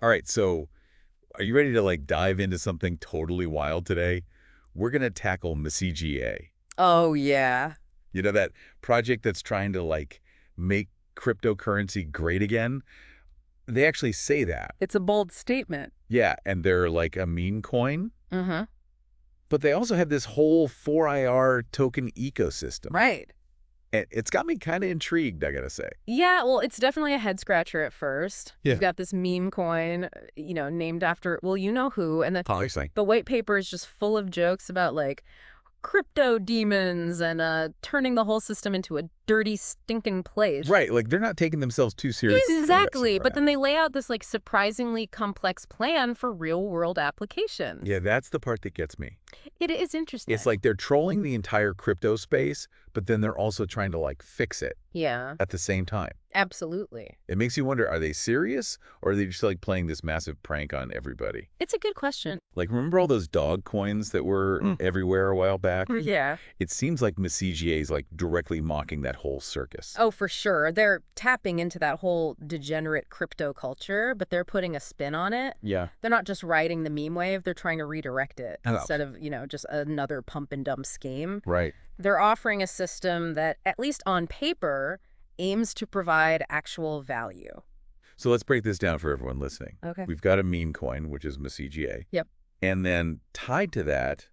All right, so are you ready to dive into something totally wild today? We're going to tackle McCGA. Oh, yeah. You know, that project that's trying to make cryptocurrency great again? They actually say that. It's a bold statement. Yeah, and they're like a meme coin, Mm-hmm. but they also have this whole 4IR token ecosystem. Right. And it's got me kind of intrigued, I gotta say. Yeah, well, it's definitely a head scratcher at first. Yeah. You've got this meme coin, named after, well, you know who, and Obviously. the white paper is just full of jokes about crypto demons and turning the whole system into a dirty, stinking place. Right, they're not taking themselves too seriously. Exactly. But Right. then they lay out this surprisingly complex plan for real-world applications. Yeah, that's the part that gets me. It is interesting. It's like they're trolling the entire crypto space, but then they're also trying to fix it Yeah, at the same time. absolutely. It makes you wonder, are they serious or are they just playing this massive prank on everybody? It's a good question. Remember all those dog coins that were everywhere a while back? Yeah. It seems like McCGA is directly mocking that whole circus. Oh, for sure. They're tapping into that whole degenerate crypto culture, but they're putting a spin on it. Yeah. They're not just riding the meme wave, they're trying to redirect it Oh. instead of, just another pump and dump scheme. Right. They're offering a system that, at least on paper, aims to provide actual value. So let's break this down for everyone listening. Okay. We've got a meme coin, which is McCGA. Yep. And then tied to that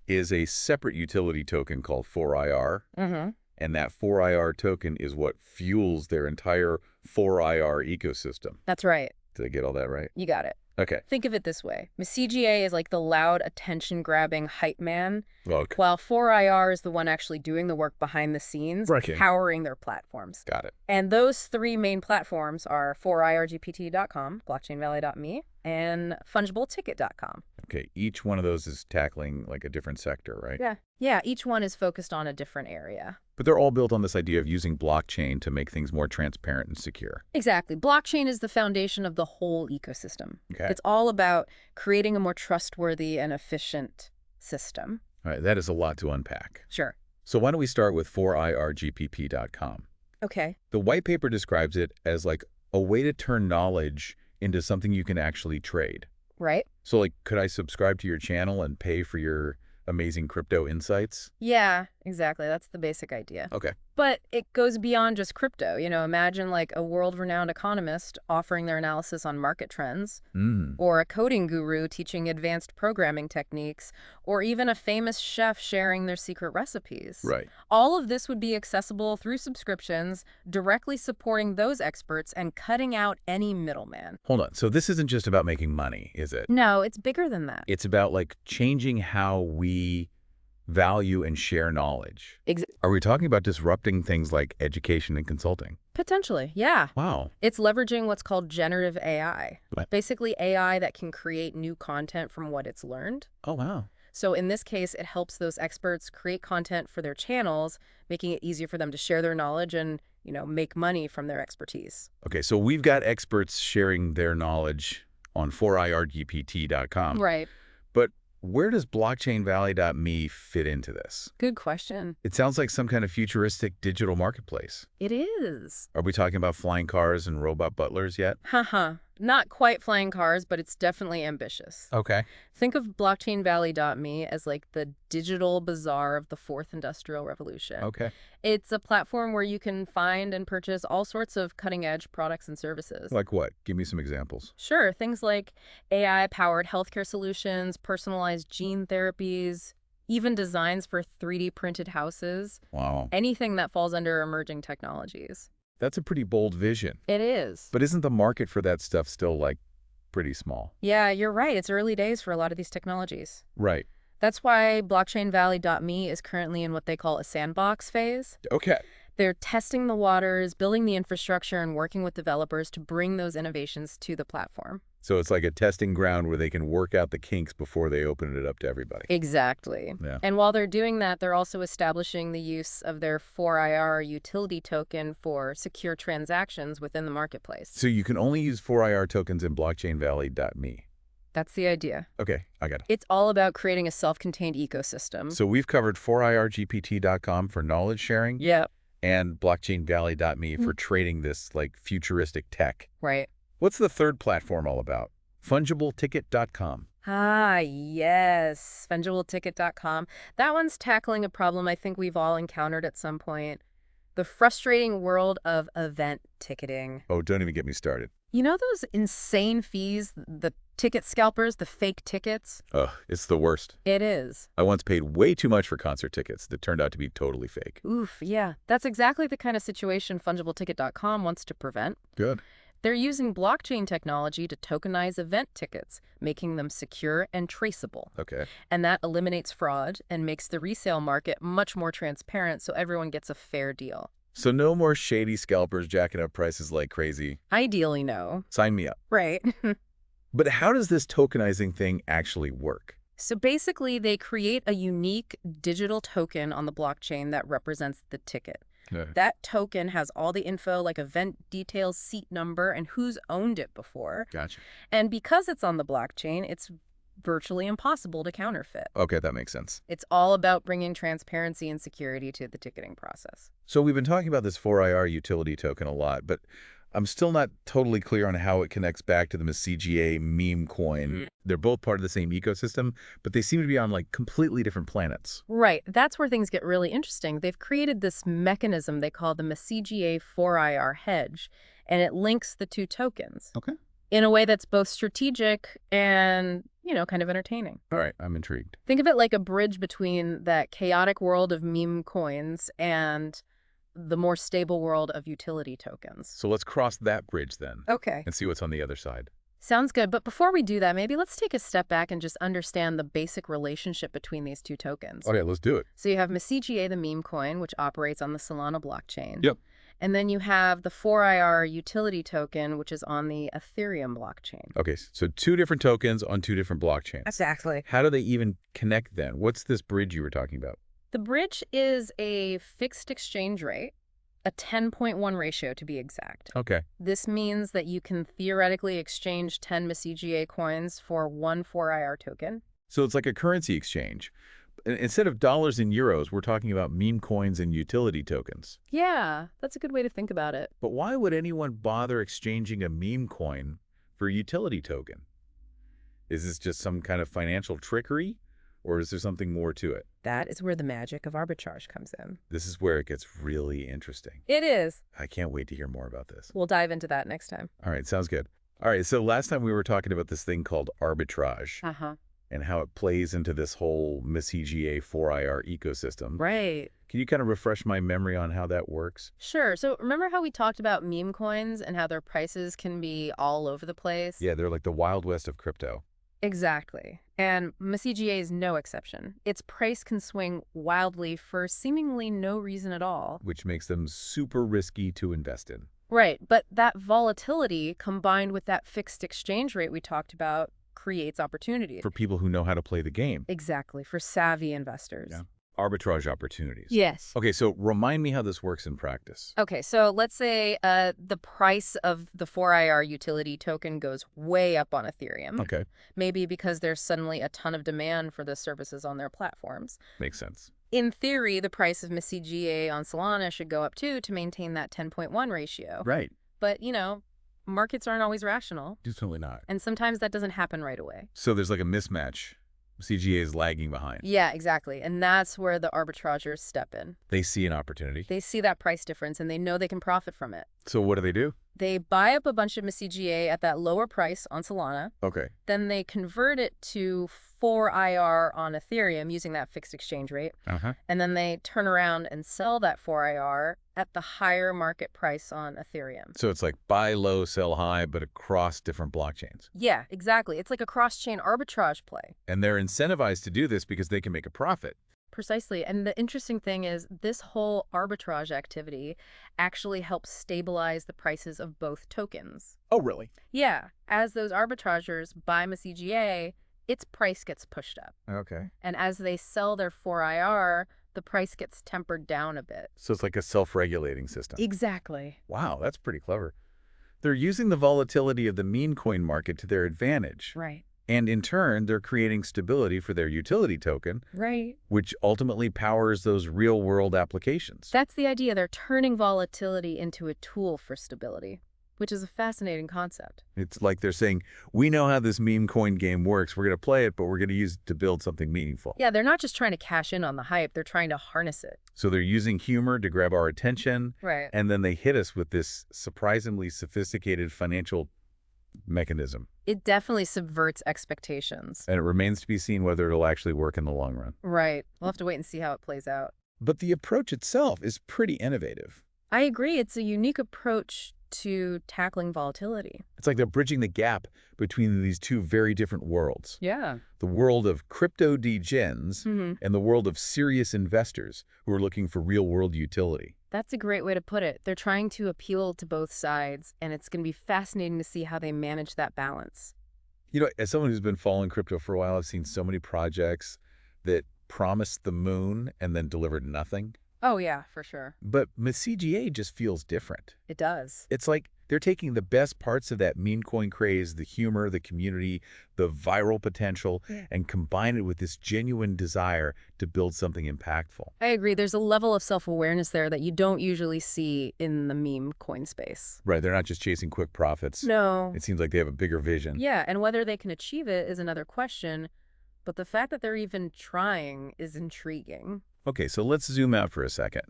is a separate utility token called 4IR. Mm-hmm. And that 4IR token is what fuels their entire 4IR ecosystem. That's right. Did I get all that right? You got it. Okay. Think of it this way. McCGA is like the loud, attention-grabbing hype man, Okay. while 4IR is the one actually doing the work behind the scenes, Right. powering their platforms. Got it. And those three main platforms are 4irgpt.com, blockchainvalley.me, and fungibleticket.com. Okay. Each one of those is tackling a different sector, right? Yeah. Yeah, each one is focused on a different area. But they're all built on this idea of using blockchain to make things more transparent and secure. Exactly. Blockchain is the foundation of the whole ecosystem. Okay. It's all about creating a more trustworthy and efficient system. All right. That is a lot to unpack. Sure. So why don't we start with 4irgpp.com? Okay. The white paper describes it as a way to turn knowledge into something you can actually trade. Right? So could I subscribe to your channel and pay for your amazing crypto insights? Yeah, exactly. That's the basic idea. Okay. But it goes beyond just crypto. Imagine a world-renowned economist offering their analysis on market trends, or a coding guru teaching advanced programming techniques, or even a famous chef sharing their secret recipes. Right. All of this would be accessible through subscriptions, directly supporting those experts and cutting out any middleman. Hold on. So this isn't just about making money, is it? No, it's bigger than that. It's about changing how we value and share knowledge. Are we talking about disrupting things like education and consulting? Potentially, yeah. Wow. It's leveraging what's called generative AI. What? Basically AI that can create new content from what it's learned. Oh, wow. So in this case, it helps those experts create content for their channels, making it easier for them to share their knowledge and, make money from their expertise. Okay, so we've got experts sharing their knowledge on 4irgpt.com. Right. But where does blockchainvalley.me fit into this? Good question. It sounds like some kind of futuristic digital marketplace. It is. Are we talking about flying cars and robot butlers yet? Haha. Not quite flying cars, but it's definitely ambitious. Okay. Think of blockchainvalley.me as the digital bazaar of the fourth industrial revolution. Okay. It's a platform where you can find and purchase all sorts of cutting-edge products and services. Like what? Give me some examples. Sure, things like AI-powered healthcare solutions, personalized gene therapies, even designs for 3D printed houses, Wow. anything that falls under emerging technologies. That's a pretty bold vision. It is. But isn't the market for that stuff still pretty small? Yeah, you're right. It's early days for a lot of these technologies. Right. That's why blockchainvalley.me is currently in what they call a sandbox phase. Okay. They're testing the waters, building the infrastructure, and working with developers to bring those innovations to the platform. So it's like a testing ground where they can work out the kinks before they open it up to everybody. Exactly. Yeah. And while they're doing that, they're also establishing the use of their 4IR utility token for secure transactions within the marketplace. So you can only use 4IR tokens in blockchainvalley.me. That's the idea. Okay, I got it. It's all about creating a self-contained ecosystem. So we've covered 4irgpt.com for knowledge sharing. Yep. And blockchainvalley.me for trading this futuristic tech. Right. What's the third platform all about? fungibleticket.com. Ah, yes, fungibleticket.com. That one's tackling a problem I think we've all encountered at some point. The frustrating world of event ticketing. Oh, don't even get me started. You know those insane fees, the ticket scalpers, the fake tickets? Ugh, it's the worst. It is. I once paid way too much for concert tickets that turned out to be totally fake. Oof, yeah. That's exactly the kind of situation fungibleticket.com wants to prevent. Good. They're using blockchain technology to tokenize event tickets, making them secure and traceable. Okay. And that eliminates fraud and makes the resale market much more transparent so everyone gets a fair deal. So no more shady scalpers jacking up prices like crazy. Ideally, no. Sign me up. Right. But how does this tokenizing thing actually work? So basically, they create a unique digital token on the blockchain that represents the ticket. That token has all the info like event details, seat number, and who's owned it before. Gotcha. And because it's on the blockchain, it's virtually impossible to counterfeit. Okay, that makes sense. It's all about bringing transparency and security to the ticketing process. So we've been talking about this 4IR utility token a lot, but I'm still not totally clear on how it connects back to the McCGA meme coin. They're both part of the same ecosystem, but they seem to be on like completely different planets. Right. That's where things get really interesting. They've created this mechanism they call the McCGA 4IR hedge, and it links the two tokens. Okay. In a way that's both strategic and, kind of entertaining. All right, I'm intrigued. Think of it like a bridge between that chaotic world of meme coins and the more stable world of utility tokens. So let's cross that bridge then. Okay. And see what's on the other side. Sounds good. But before we do that, maybe let's take a step back and just understand the basic relationship between these two tokens. Okay, let's do it. So you have McCGA, the meme coin, which operates on the Solana blockchain. Yep. And then you have the 4IR utility token, which is on the Ethereum blockchain. Okay, so two different tokens on two different blockchains. Exactly. How do they even connect then? What's this bridge you were talking about? The bridge is a fixed exchange rate, a 10.1 ratio to be exact. Okay. This means that you can theoretically exchange 10 McCGA coins for one 4IR token. So it's like a currency exchange. Instead of dollars and euros, we're talking about meme coins and utility tokens. Yeah, that's a good way to think about it. But why would anyone bother exchanging a meme coin for a utility token? Is this just some kind of financial trickery, or is there something more to it? That is where the magic of arbitrage comes in. This is where it gets really interesting. It is. I can't wait to hear more about this. We'll dive into that next time. All right, sounds good. All right, so last time we were talking about this thing called arbitrage. And how it plays into this whole McCGA 4IR ecosystem. Right. Can you kind of refresh my memory on how that works? Sure. So remember how we talked about meme coins and how their prices can be all over the place? Yeah, they're like the Wild West of crypto. Exactly. And McCGA is no exception. Its price can swing wildly for seemingly no reason at all. Which makes them super risky to invest in. Right. But that volatility combined with that fixed exchange rate we talked about creates opportunities. For people who know how to play the game. Exactly. For savvy investors. Yeah. Arbitrage opportunities. Yes. Okay, so remind me how this works in practice. Okay, so let's say the price of the 4IR utility token goes way up on Ethereum. Okay. Maybe because there's suddenly a ton of demand for the services on their platforms. Makes sense. In theory, the price of McCGA on Solana should go up too to maintain that 10.1 ratio. Right. But, markets aren't always rational. Definitely not. And sometimes that doesn't happen right away. So there's like a mismatch. CGA is lagging behind. Yeah, exactly. And that's where the arbitrageurs step in. They see an opportunity. They see that price difference and they know they can profit from it. So what do? They buy up a bunch of McCGA at that lower price on Solana. Okay. Then they convert it to 4IR on Ethereum using that fixed exchange rate. And then they turn around and sell that 4IR at the higher market price on Ethereum. So it's like buy low, sell high, but across different blockchains. Yeah, exactly. It's like a cross-chain arbitrage play. And they're incentivized to do this because they can make a profit. Precisely. And the interesting thing is this whole arbitrage activity actually helps stabilize the prices of both tokens. Oh, really? Yeah. As those arbitrageurs buy McCGA, its price gets pushed up. Okay. And as they sell their 4IR, the price gets tempered down a bit. So it's like a self-regulating system. Exactly. Wow, that's pretty clever. They're using the volatility of the meme coin market to their advantage. Right. And in turn, they're creating stability for their utility token, right, which ultimately powers those real-world applications. That's the idea. They're turning volatility into a tool for stability. which is a fascinating concept. It's like they're saying, we know how this meme coin game works. We're going to play it, but we're going to use it to build something meaningful. Yeah, they're not just trying to cash in on the hype. They're trying to harness it. So they're using humor to grab our attention, Right. and then they hit us with this surprisingly sophisticated financial mechanism. It definitely subverts expectations. And it remains to be seen whether it'll actually work in the long run. Right. We'll have to wait and see how it plays out. But the approach itself is pretty innovative. I agree. It's a unique approach to tackling volatility. It's like they're bridging the gap between these two very different worlds. Yeah. The world of crypto degens and the world of serious investors who are looking for real-world utility. That's a great way to put it. They're trying to appeal to both sides, and it's going to be fascinating to see how they manage that balance. You know, as someone who's been following crypto for a while, I've seen so many projects that promised the moon and then delivered nothing. Oh, yeah, for sure. But McCGA just feels different. It does. It's like they're taking the best parts of that meme coin craze, the humor, the community, the viral potential, and combine it with this genuine desire to build something impactful. I agree. There's a level of self-awareness there that you don't usually see in the meme coin space. Right, they're not just chasing quick profits. No. It seems like they have a bigger vision. Yeah, and whether they can achieve it is another question, but the fact that they're even trying is intriguing. Okay, so let's zoom out for a second.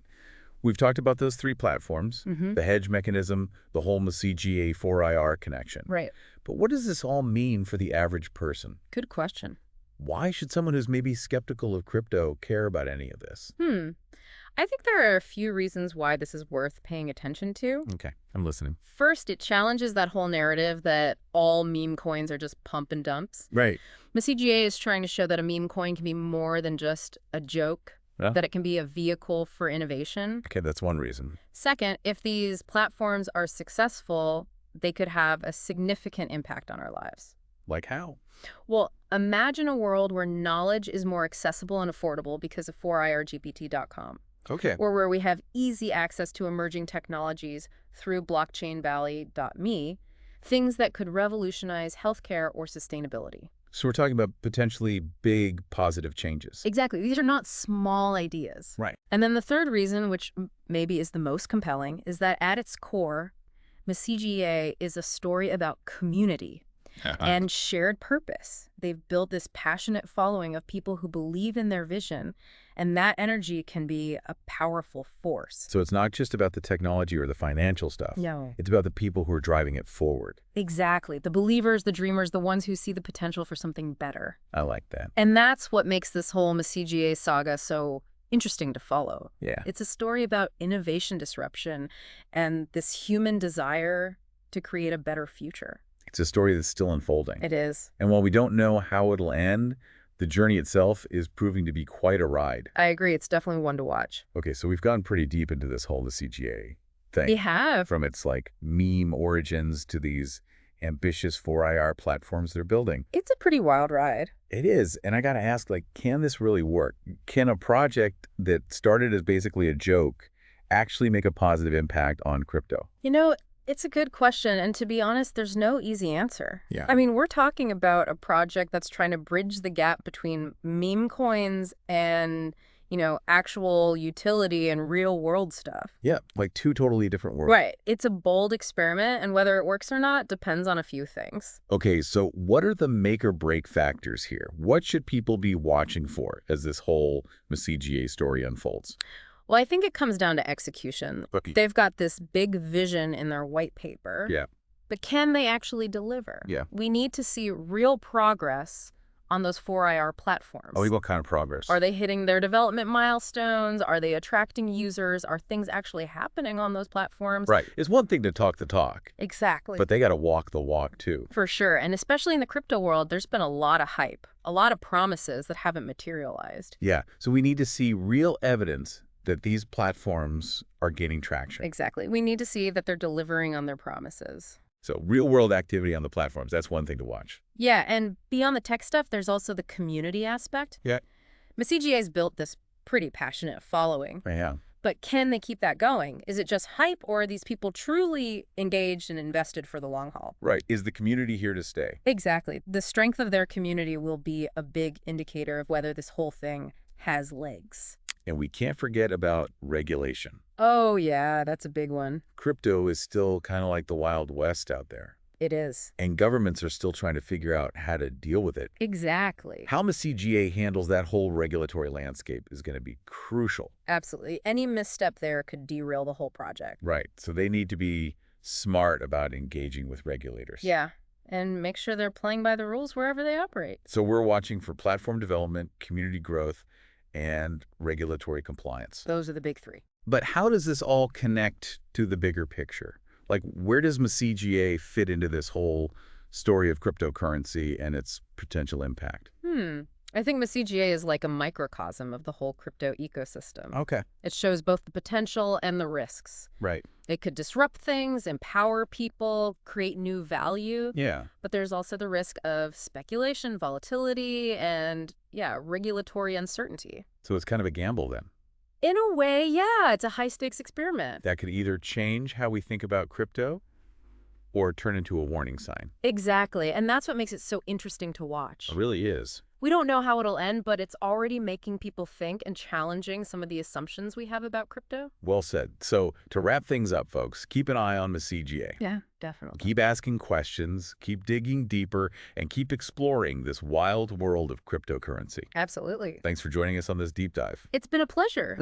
We've talked about those three platforms, the hedge mechanism, the whole McCGA 4IR connection. Right. But what does this all mean for the average person? Good question. Why should someone who's maybe skeptical of crypto care about any of this? I think there are a few reasons why this is worth paying attention to. Okay, I'm listening. First, it challenges that whole narrative that all meme coins are just pump and dumps. Right. McCGA is trying to show that a meme coin can be more than just a joke, that it can be a vehicle for innovation. Okay, that's one reason. Second, if these platforms are successful, they could have a significant impact on our lives. Like how? Well, imagine a world where knowledge is more accessible and affordable because of 4irgpt.com. Okay. Or where we have easy access to emerging technologies through blockchainvalley.me, things that could revolutionize healthcare or sustainability. So we're talking about potentially big positive changes. Exactly. These are not small ideas. Right. And then the third reason, which maybe is the most compelling, is that at its core, McCGA is a story about community and shared purpose. They've built this passionate following of people who believe in their vision, and that energy can be a powerful force. So it's not just about the technology or the financial stuff. No. It's about the people who are driving it forward. Exactly. The believers, the dreamers, the ones who see the potential for something better. I like that. And that's what makes this whole McCGA saga so interesting to follow. Yeah. It's a story about innovation disruption and this human desire to create a better future. It's a story that's still unfolding. It is. And while we don't know how it'll end, the journey itself is proving to be quite a ride. I agree. It's definitely one to watch. Okay, so we've gone pretty deep into this whole CGA thing. We have. From its like meme origins to these ambitious 4IR platforms they're building. It's a pretty wild ride. It is. And I got to ask, like, can this really work? Can a project that started as basically a joke actually make a positive impact on crypto? You know, it's a good question, and to be honest, there's no easy answer. Yeah. I mean, we're talking about a project that's trying to bridge the gap between meme coins and, you know, actual utility and real-world stuff. Yeah, like two totally different worlds. Right. It's a bold experiment, and whether it works or not depends on a few things. Okay, so what are the make or break factors here? What should people be watching for as this whole McCGA story unfolds? Well, I think it comes down to execution. Okay. They've got this big vision in their white paper. Yeah. But can they actually deliver? Yeah. We need to see real progress on those 4IR platforms. Oh, what kind of progress? Are they hitting their development milestones? Are they attracting users? Are things actually happening on those platforms? Right. It's one thing to talk the talk. Exactly. But they got to walk the walk, too. For sure. And especially in the crypto world, there's been a lot of hype, a lot of promises that haven't materialized. Yeah. So we need to see real evidence that these platforms are gaining traction. Exactly. We need to see that they're delivering on their promises. So real-world activity on the platforms, that's one thing to watch. Yeah, and beyond the tech stuff, there's also the community aspect. Yeah. McCGA's built this pretty passionate following. Yeah. But can they keep that going? Is it just hype, or are these people truly engaged and invested for the long haul? Right. Is the community here to stay? Exactly. The strength of their community will be a big indicator of whether this whole thing has legs. And we can't forget about regulation. Oh, yeah, that's a big one. Crypto is still kind of like the Wild West out there. It is. And governments are still trying to figure out how to deal with it. Exactly. How McCGA handles that whole regulatory landscape is going to be crucial. Absolutely. Any misstep there could derail the whole project. Right. So they need to be smart about engaging with regulators. Yeah, and make sure they're playing by the rules wherever they operate. So we're watching for platform development, community growth, and regulatory compliance. Those are the big three. But how does this all connect to the bigger picture? Like, where does McCGA fit into this whole story of cryptocurrency and its potential impact? I think McCGA is like a microcosm of the whole crypto ecosystem. Okay. It shows both the potential and the risks. Right. It could disrupt things, empower people, create new value. Yeah. But there's also the risk of speculation, volatility, and, yeah, regulatory uncertainty. So it's kind of a gamble then. In a way, yeah, it's a high-stakes experiment. That could either change how we think about crypto or turn into a warning sign. Exactly, and that's what makes it so interesting to watch. It really is. We don't know how it'll end, but it's already making people think and challenging some of the assumptions we have about crypto. Well said. So to wrap things up, folks, keep an eye on McCGA. Yeah, definitely. Keep asking questions, keep digging deeper, and keep exploring this wild world of cryptocurrency. Absolutely. Thanks for joining us on this deep dive. It's been a pleasure.